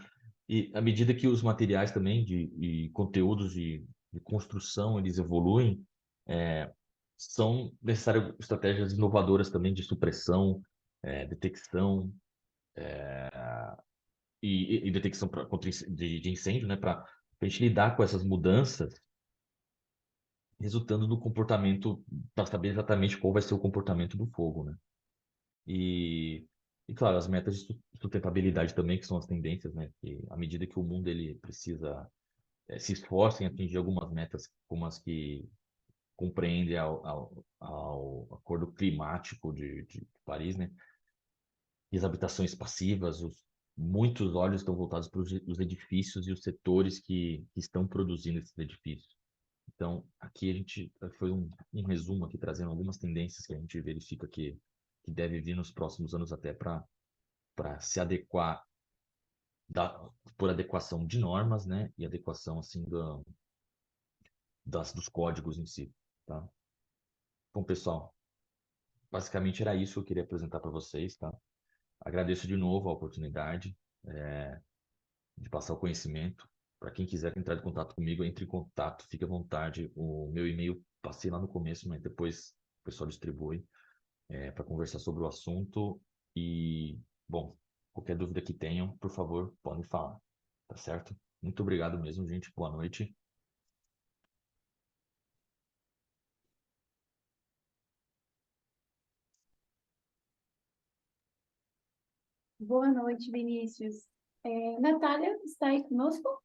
e à medida que os materiais também e conteúdos de construção eles evoluem, são necessárias estratégias inovadoras também de supressão, detecção e detecção de incêndio, né? Para a gente lidar com essas mudanças, resultando no comportamento, para saber exatamente qual vai ser o comportamento do fogo, né? E, e claro, as metas de sustentabilidade também, que são as tendências, né? Que à medida que o mundo ele precisa se esforça em atingir algumas metas, como as que compreendem ao Acordo Climático de Paris, né? E as habitações passivas, muitos olhos estão voltados para os edifícios e os setores que estão produzindo esses edifícios. Então, aqui a gente foi um resumo aqui trazendo algumas tendências que a gente verifica que deve vir nos próximos anos até para se adequar por adequação de normas, né, e adequação assim dos códigos em si, tá? Bom, pessoal, basicamente era isso que eu queria apresentar para vocês, tá? Agradeço de novo a oportunidade de passar o conhecimento. Para quem quiser entrar em contato comigo, entre em contato, fique à vontade. O meu e-mail passei lá no começo, mas depois o pessoal distribui para conversar sobre o assunto. E, bom, qualquer dúvida que tenham, por favor, podem falar, tá certo? Muito obrigado mesmo, gente. Boa noite. Boa noite, Vinícius. Natália está aí conosco?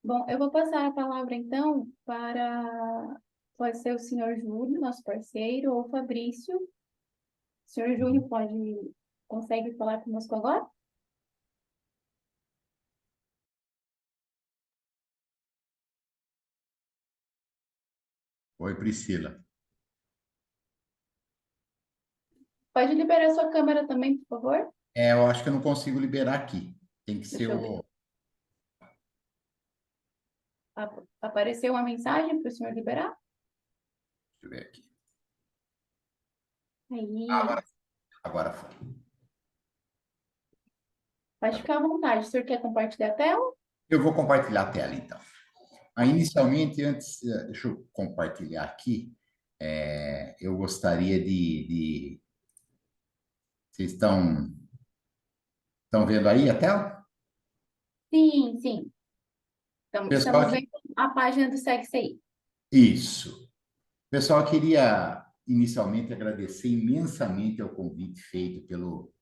Bom, eu vou passar a palavra então pode ser o senhor Júlio, nosso parceiro, ou o Fabrício. O senhor Júlio consegue falar conosco agora? Oi, Priscila. Pode liberar sua câmera também, por favor? Eu acho que eu não consigo liberar aqui. Tem que ser Deixa eu ver. o. Apareceu uma mensagem para o senhor liberar? Deixa eu ver aqui. Aí, Agora foi. pode ficar à vontade. O senhor quer compartilhar a tela? Eu vou compartilhar a tela, então. Inicialmente, deixa eu compartilhar aqui. Eu gostaria Vocês estão vendo aí a tela? Sim, sim. Então, Pessoal, estamos vendo a página do SegCI. isso. Pessoal, eu queria inicialmente agradecer imensamente ao convite feito pelo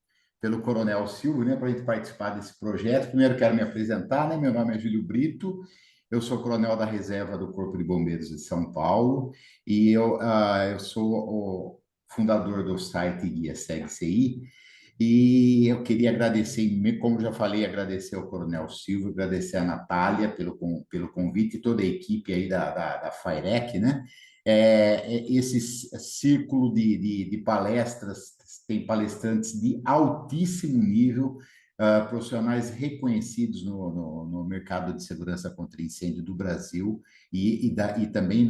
Coronel Silvio, né, para a gente participar desse projeto. Primeiro, quero me apresentar, né? Meu nome é Júlio Brito, eu sou coronel da reserva do Corpo de Bombeiros de São Paulo e eu sou o fundador do site Guia SegCI. E eu queria agradecer, como já falei, agradecer ao Coronel Silvio, agradecer a Natália pelo convite e toda a equipe aí da FAIREC, né? Esse círculo de palestras tem palestrantes de altíssimo nível, profissionais reconhecidos no mercado de segurança contra incêndio do Brasil e também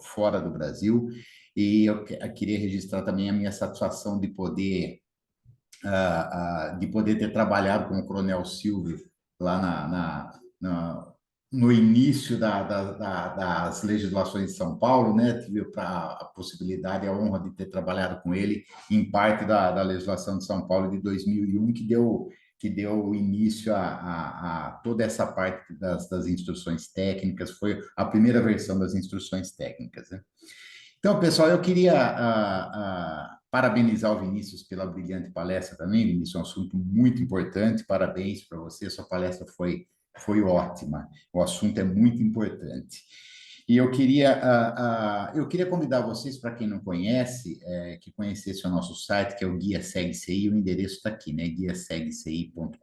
fora do Brasil. E eu queria registrar também a minha satisfação de poder ter trabalhado com o Coronel Silvio lá no início das legislações de São Paulo, né? Tive a possibilidade, a honra de ter trabalhado com ele em parte da legislação de São Paulo de 2001, que deu início a toda essa parte das instruções técnicas, foi a primeira versão das instruções técnicas, né? Então, pessoal, eu queria parabenizar o Vinícius pela brilhante palestra também. Vinícius, é um assunto muito importante. Parabéns para você, sua palestra foi ótima. O assunto é muito importante. E eu queria convidar vocês, para quem não conhece, que conhecesse o nosso site, que é o Guia SegCI. O endereço está aqui, né? guiasegci.com.br.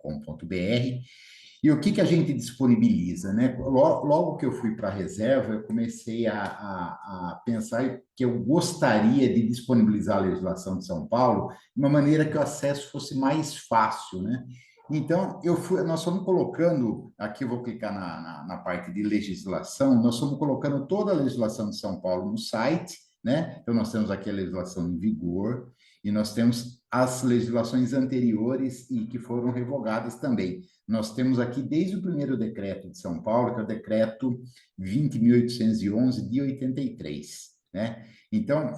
E o que a gente disponibiliza, né? Logo que eu fui para a reserva, eu comecei a pensar que eu gostaria de disponibilizar a legislação de São Paulo de uma maneira que o acesso fosse mais fácil, né? Então, nós fomos colocando, aqui eu vou clicar na parte de legislação, nós fomos colocando toda a legislação de São Paulo no site, né? Então, nós temos aqui a legislação em vigor, e nós temos as legislações anteriores e que foram revogadas também. Nós temos aqui desde o primeiro decreto de São Paulo, que é o decreto 20.811 de 83, né? Então,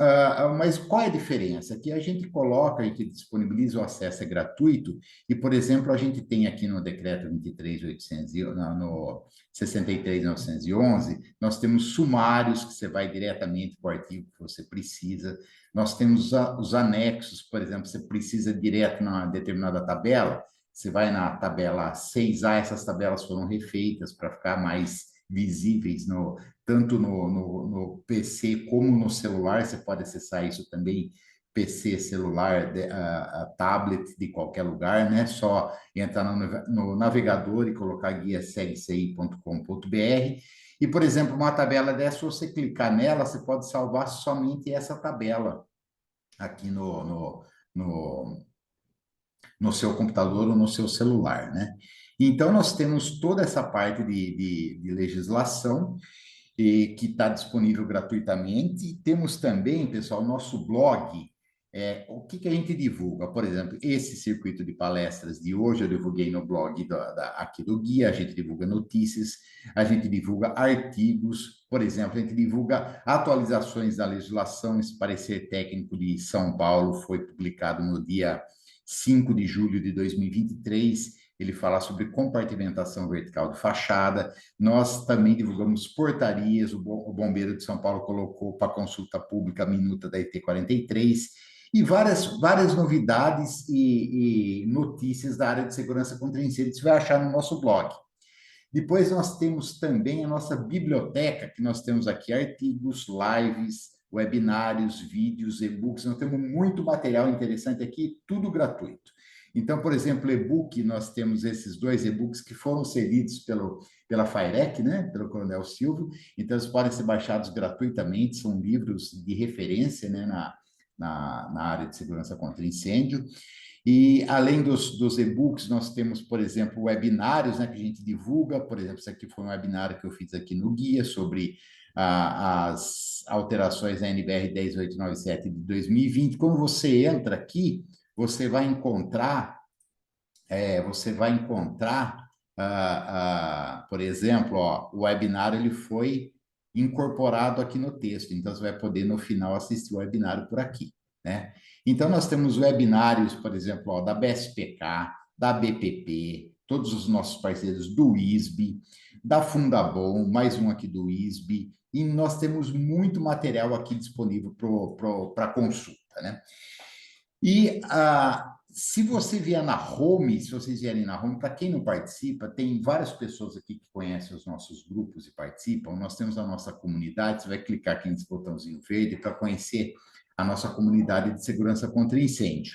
mas qual é a diferença? Que a gente coloca e que disponibiliza o acesso é gratuito, e, por exemplo, a gente tem aqui no decreto 23.800, no 63.911, nós temos sumários que você vai diretamente para o artigo que você precisa, nós temos os anexos, por exemplo, você precisa direto numa determinada tabela, você vai na tabela 6A, essas tabelas foram refeitas para ficar mais visíveis tanto no PC como no celular, você pode acessar isso também, PC, celular, tablet, de qualquer lugar, né? Só entrar no navegador e colocar guiasegci.com.br. E, por exemplo, uma tabela dessa, se você clicar nela, você pode salvar somente essa tabela aqui no seu computador ou no seu celular, né? Então, nós temos toda essa parte de legislação que está disponível gratuitamente. E temos também, pessoal, nosso blog. O que a gente divulga? Por exemplo, esse circuito de palestras de hoje eu divulguei no blog aqui do Guia, a gente divulga notícias, a gente divulga artigos, por exemplo, a gente divulga atualizações da legislação. Esse parecer técnico de São Paulo foi publicado no dia 5 de julho de 2023, ele fala sobre compartimentação vertical de fachada. Nós também divulgamos portarias, o Bombeiro de São Paulo colocou para consulta pública a minuta da IT 43, e várias novidades e notícias da área de segurança contra incêndio, você vai achar no nosso blog. Depois nós temos também a nossa biblioteca, que nós temos aqui artigos, lives, webinários, vídeos, e-books, nós temos muito material interessante aqui, tudo gratuito. Então, por exemplo, e-book, nós temos esses 2 e-books que foram cedidos pela FAIREC, né, pelo Coronel Silvio, então eles podem ser baixados gratuitamente, são livros de referência, né, na área de segurança contra incêndio. E, além dos e-books, nós temos, por exemplo, webinários, né, que a gente divulga. Por exemplo, esse aqui foi um webinário que eu fiz aqui no Guia sobre as alterações da NBR 10897 de 2020. Quando você entra aqui, você vai encontrar, por exemplo, o webinário ele foi incorporado aqui no texto, então você vai poder, no final, assistir o webinário por aqui, né? Então, nós temos webinários, por exemplo, da BSPK, da BPP, todos os nossos parceiros do ISB, da Fundabom, mais um aqui do ISB, e nós temos muito material aqui disponível para consulta, né? E se você vier na home, se vocês vierem na home, para quem não participa, tem várias pessoas aqui que conhecem os nossos grupos e participam. Nós temos a nossa comunidade, você vai clicar aqui nesse botãozinho verde para conhecer a nossa comunidade de segurança contra incêndio.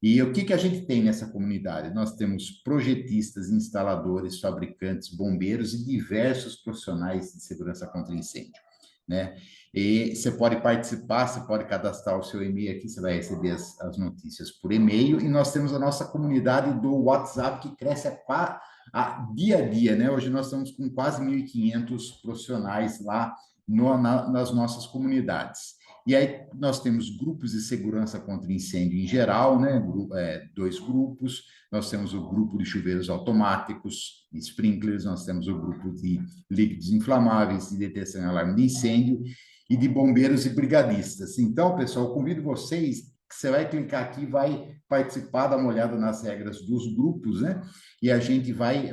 E o que a gente tem nessa comunidade? Nós temos projetistas, instaladores, fabricantes, bombeiros e diversos profissionais de segurança contra incêndio, né? E você pode participar, você pode cadastrar o seu e-mail aqui, você vai receber as notícias por e-mail, e nós temos a nossa comunidade do WhatsApp que cresce dia a dia, né? Hoje nós estamos com quase 1.500 profissionais lá nas nossas comunidades. E aí nós temos grupos de segurança contra incêndio em geral, né? 2 grupos. Nós temos o grupo de chuveiros automáticos, sprinklers, nós temos o grupo de líquidos inflamáveis, de detecção e alarme de incêndio, e de bombeiros e brigadistas. Então, pessoal, eu convido vocês, que você vai clicar aqui, vai participar, dar uma olhada nas regras dos grupos, né? E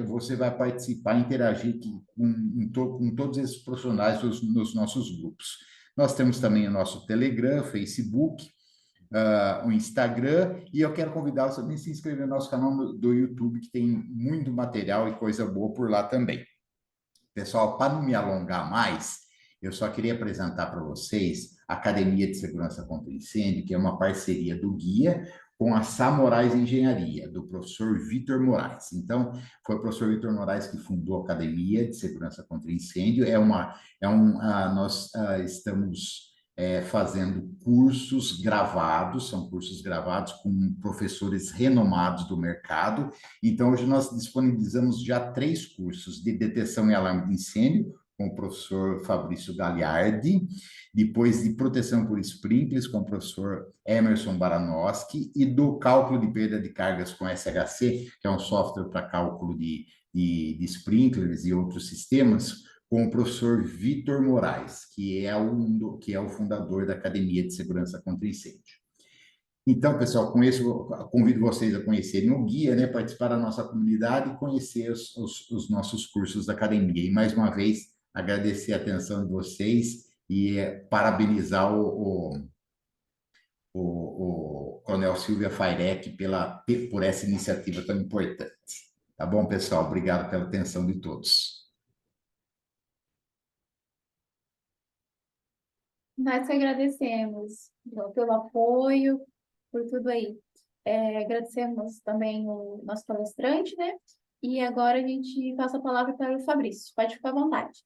você vai participar, interagir com todos esses profissionais nos nossos grupos. Nós temos também o nosso Telegram, Facebook, o Instagram, e eu quero convidá-los também a se inscrever no nosso canal do YouTube, que tem muito material e coisa boa por lá também. Pessoal, para não me alongar mais, eu só queria apresentar para vocês a Academia de Segurança contra Incêndio, que é uma parceria do Guia com a Sá Moraes Engenharia, do professor Vitor Moraes. Então, foi o professor Vitor Moraes que fundou a Academia de Segurança contra Incêndio. Nós estamos fazendo cursos gravados, são cursos gravados com professores renomados do mercado. Então, hoje nós disponibilizamos já 3 cursos de detecção e alarme de incêndio, com o professor Fabrício Gagliardi, depois de proteção por sprinklers, com o professor Emerson Baranowski, e do cálculo de perda de cargas com SHC, que é um software para cálculo de sprinklers e outros sistemas, com o professor Vitor Moraes, que é o fundador da Academia de Segurança contra Incêndio. Então, pessoal, com isso, eu convido vocês a conhecerem o guia, né, participar da nossa comunidade e conhecer os nossos cursos da academia. E, mais uma vez, agradecer a atenção de vocês e parabenizar o Coronel Silvia Fairec por essa iniciativa tão importante. Tá bom, pessoal? Obrigado pela atenção de todos. Nós que agradecemos pelo apoio, por tudo aí. Agradecemos também o nosso palestrante, né? E agora a gente passa a palavra para o Fabrício. Pode ficar à vontade.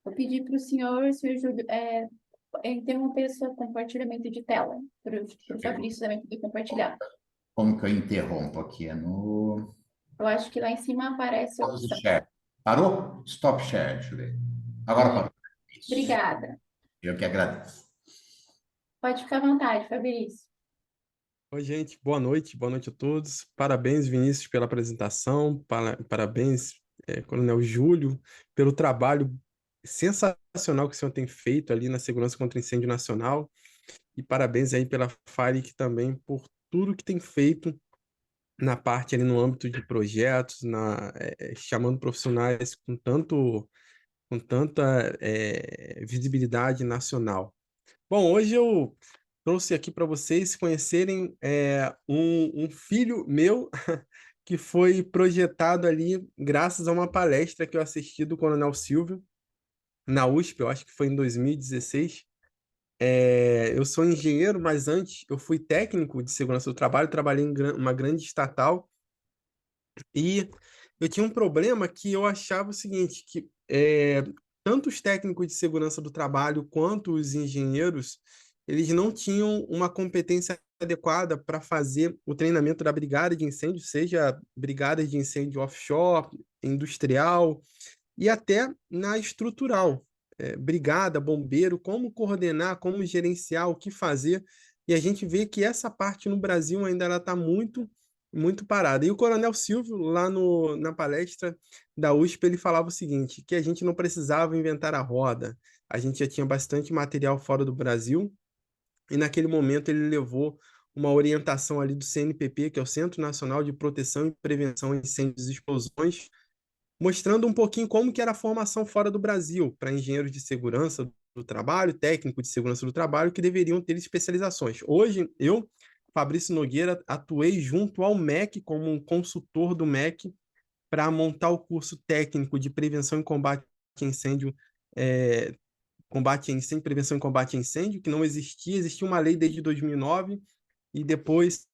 Vou pedir para o senhor Júlio, interromper seu compartilhamento de tela, para o Fabrício também poder compartilhar. Como que eu interrompo aqui? É no... Eu acho que lá em cima aparece a opção. Share. Parou? Stop share, deixa eu ver. Agora parou. Isso. Obrigada. Eu que agradeço. Pode ficar à vontade, Fabrício. Oi, gente, boa noite a todos. Parabéns, Vinícius, pela apresentação, parabéns, Coronel Júlio, pelo trabalho sensacional que o senhor tem feito ali na Segurança contra Incêndio Nacional, e parabéns aí pela FAREC também por tudo que tem feito na parte ali no âmbito de projetos, chamando profissionais com tanta visibilidade nacional. Bom, hoje eu trouxe aqui para vocês conhecerem um filho meu que foi projetado ali graças a uma palestra que eu assisti do Coronel Silvio na USP, eu acho que foi em 2016. Eu sou engenheiro, mas antes eu fui técnico de segurança do trabalho, trabalhei em uma grande estatal e eu tinha um problema que eu achava o seguinte, que tanto os técnicos de segurança do trabalho quanto os engenheiros, eles não tinham uma competência adequada para fazer o treinamento da brigada de incêndio, seja brigada de incêndio offshore, industrial e até na estrutural. Brigada, bombeiro, como coordenar, como gerenciar, o que fazer. E a gente vê que essa parte no Brasil ainda está muito parada. E o Coronel Silvio, lá na palestra da USP, ele falava o seguinte, que a gente não precisava inventar a roda, a gente já tinha bastante material fora do Brasil, e naquele momento ele levou uma orientação ali do CNPP, que é o Centro Nacional de Proteção e Prevenção a Incêndios e Explosões, mostrando um pouquinho como que era a formação fora do Brasil para engenheiros de segurança do trabalho, técnico de segurança do trabalho, que deveriam ter especializações. Hoje, eu, Fabrício Nogueira, atuei junto ao MEC como um consultor do MEC para montar o curso técnico de prevenção e combate a incêndio, prevenção e combate a incêndio, que não existia uma lei desde 2009 e depois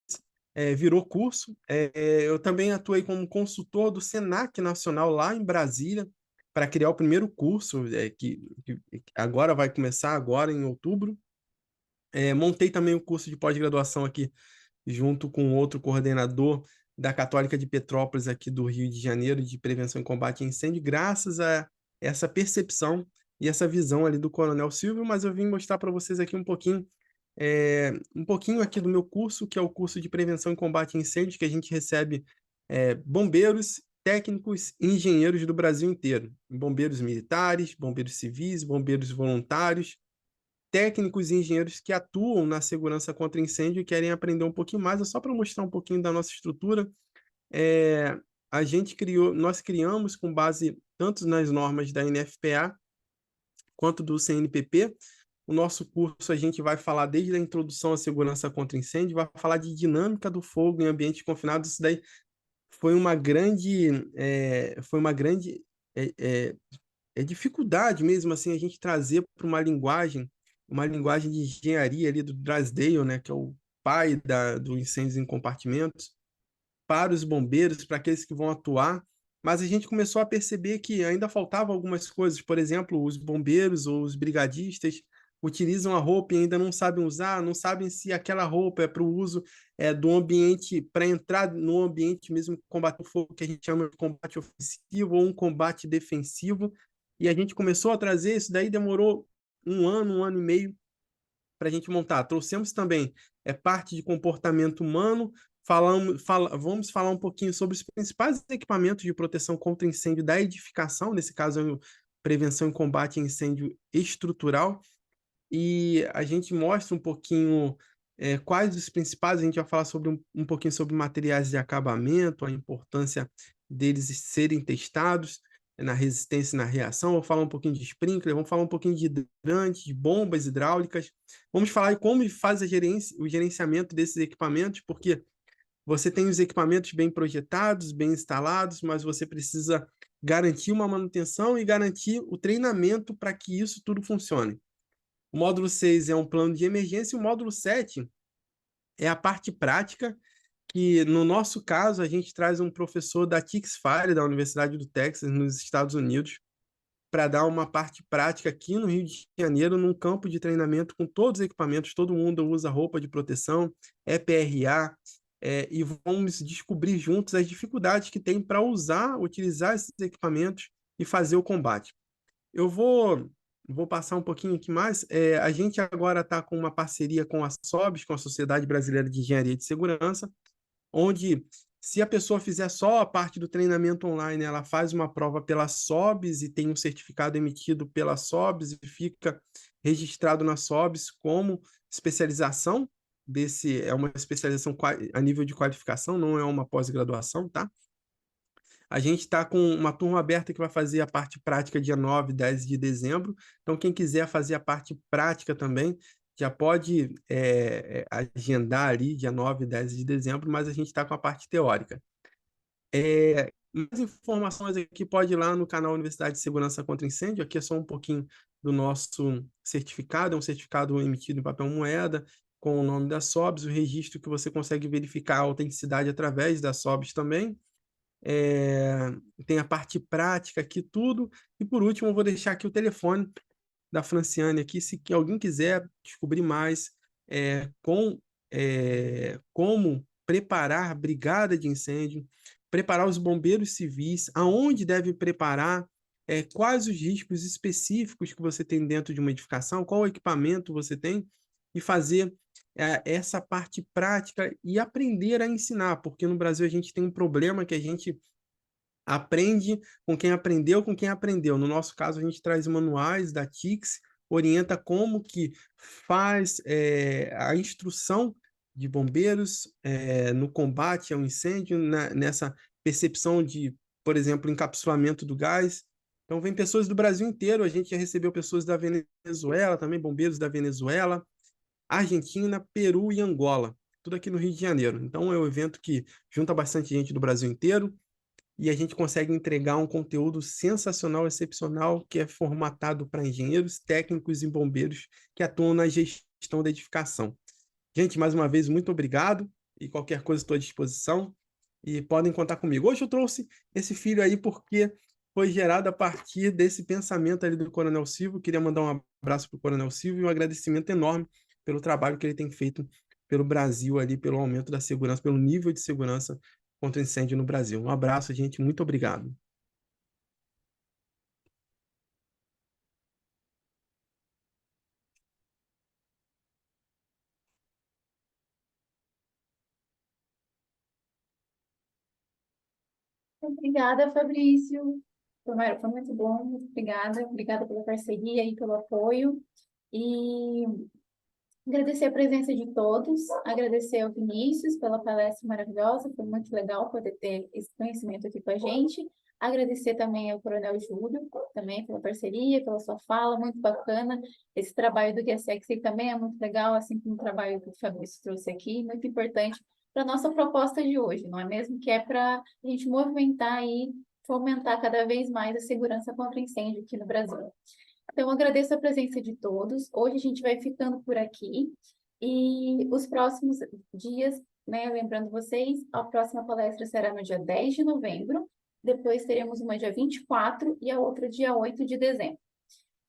virou curso. Eu também atuei como consultor do SENAC Nacional lá em Brasília para criar o primeiro curso, que agora vai começar agora em outubro. Montei também o curso de pós-graduação aqui junto com outro coordenador da Católica de Petrópolis aqui do Rio de Janeiro de prevenção e combate a incêndio, graças a essa percepção e essa visão ali do Coronel Silvio, mas eu vim mostrar para vocês aqui um pouquinho aqui do meu curso, que é o curso de prevenção e combate a incêndios, que a gente recebe bombeiros, técnicos e engenheiros do Brasil inteiro. Bombeiros militares, bombeiros civis, bombeiros voluntários, técnicos e engenheiros que atuam na segurança contra incêndio e querem aprender um pouquinho mais. É só para mostrar um pouquinho da nossa estrutura. Nós criamos com base tanto nas normas da NFPA quanto do CNPP. O nosso curso a gente vai falar desde a introdução à segurança contra incêndio, vai falar de dinâmica do fogo em ambiente confinado. Isso daí foi uma grande dificuldade mesmo assim a gente trazer para uma linguagem de engenharia ali do Drysdale, né, que é o pai do incêndios em compartimentos, para os bombeiros, para aqueles que vão atuar. Mas a gente começou a perceber que ainda faltavam algumas coisas. Por exemplo, os bombeiros ou os brigadistas utilizam a roupa e ainda não sabem usar, não sabem se aquela roupa é para o uso do ambiente, para entrar no ambiente mesmo, combater o fogo, que a gente chama de combate ofensivo ou um combate defensivo. e a gente começou a trazer, isso daí demorou um ano e meio para a gente montar. Trouxemos também parte de comportamento humano, vamos falar um pouquinho sobre os principais equipamentos de proteção contra incêndio da edificação, nesse caso, prevenção e combate a incêndio estrutural, e a gente mostra um pouquinho quais os principais, a gente vai falar sobre um pouquinho sobre materiais de acabamento, a importância deles serem testados na resistência e na reação, vou falar um pouquinho de sprinkler, vamos falar um pouquinho de hidrantes, de bombas hidráulicas, vamos falar de como faz o gerenciamento desses equipamentos, porque você tem os equipamentos bem projetados, bem instalados, mas você precisa garantir uma manutenção e garantir o treinamento para que isso tudo funcione. O módulo 6 é um plano de emergência e o módulo 7 é a parte prática, que no nosso caso a gente traz um professor da Tix-Fire, da Universidade do Texas, nos Estados Unidos, para dar uma parte prática aqui no Rio de Janeiro, num campo de treinamento com todos os equipamentos, todo mundo usa roupa de proteção, EPRA, e vamos descobrir juntos as dificuldades que tem para utilizar esses equipamentos e fazer o combate. Eu vou passar um pouquinho aqui mais. A gente agora está com uma parceria com a SOBS, com a Sociedade Brasileira de Engenharia de Segurança, onde, se a pessoa fizer só a parte do treinamento online, ela faz uma prova pela SOBS e tem um certificado emitido pela SOBS e fica registrado na SOBS como especialização é uma especialização a nível de qualificação, não é uma pós-graduação, tá? A gente está com uma turma aberta que vai fazer a parte prática dia 9 e 10 de dezembro. Então, quem quiser fazer a parte prática também, já pode agendar ali dia 9 e 10 de dezembro, mas a gente está com a parte teórica. Mais informações aqui, pode ir lá no canal Universidade de Segurança contra Incêndio. Aqui é só um pouquinho do nosso certificado, é um certificado emitido em papel moeda, com o nome da SOBS, o registro que você consegue verificar a autenticidade através da SOBS também. Tem a parte prática aqui, tudo. E por último, eu vou deixar aqui o telefone da Franciane aqui, se alguém quiser descobrir mais como preparar brigada de incêndio, preparar os bombeiros civis, aonde deve preparar, quais os riscos específicos que você tem dentro de uma edificação, qual equipamento você tem, e fazer essa parte prática e aprender a ensinar, porque no Brasil a gente tem um problema que a gente aprende com quem aprendeu. No nosso caso, a gente traz manuais da TICS, orienta como que faz a instrução de bombeiros no combate ao incêndio, nessa percepção de, por exemplo, encapsulamento do gás. Então, vem pessoas do Brasil inteiro, a gente já recebeu pessoas da Venezuela, também bombeiros da Venezuela, Argentina, Peru e Angola, tudo aqui no Rio de Janeiro. Então, é um evento que junta bastante gente do Brasil inteiro, e a gente consegue entregar um conteúdo sensacional, excepcional, que é formatado para engenheiros, técnicos e bombeiros que atuam na gestão da edificação. Gente, mais uma vez, muito obrigado, e qualquer coisa estou à disposição, e podem contar comigo. Hoje eu trouxe esse filho aí porque foi gerado a partir desse pensamento ali do Coronel Silvio. Queria mandar um abraço para o Coronel Silvio e um agradecimento enorme pelo trabalho que ele tem feito pelo Brasil ali, pelo aumento da segurança, pelo nível de segurança contra incêndio no Brasil. Um abraço, gente. Muito obrigado. Obrigada, Fabrício. Foi muito bom, muito obrigada. Obrigada pela parceria e pelo apoio. E agradecer a presença de todos, agradecer ao Vinícius pela palestra maravilhosa, foi muito legal poder ter esse conhecimento aqui com a gente. Agradecer também ao Coronel Júlio, também pela parceria, pela sua fala, muito bacana. Esse trabalho do GSX também é muito legal, assim como o trabalho que o Fabrício trouxe aqui, muito importante para a nossa proposta de hoje, não é mesmo? Que é para a gente movimentar e fomentar cada vez mais a segurança contra incêndio aqui no Brasil. Então, agradeço a presença de todos. Hoje a gente vai ficando por aqui. E os próximos dias, né, lembrando vocês, a próxima palestra será no dia 10 de novembro. Depois teremos uma dia 24 e a outra dia 8 de dezembro.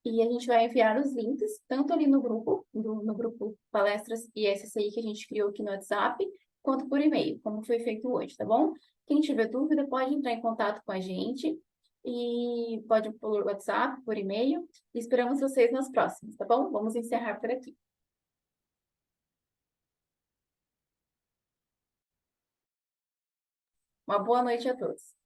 E a gente vai enviar os links, tanto ali no grupo, no grupo Palestras ISCI que a gente criou aqui no WhatsApp, quanto por e-mail, como foi feito hoje, tá bom? Quem tiver dúvida pode entrar em contato com a gente. e pode por WhatsApp, por e-mail. E esperamos vocês nas próximas, tá bom? Vamos encerrar por aqui. Uma boa noite a todos.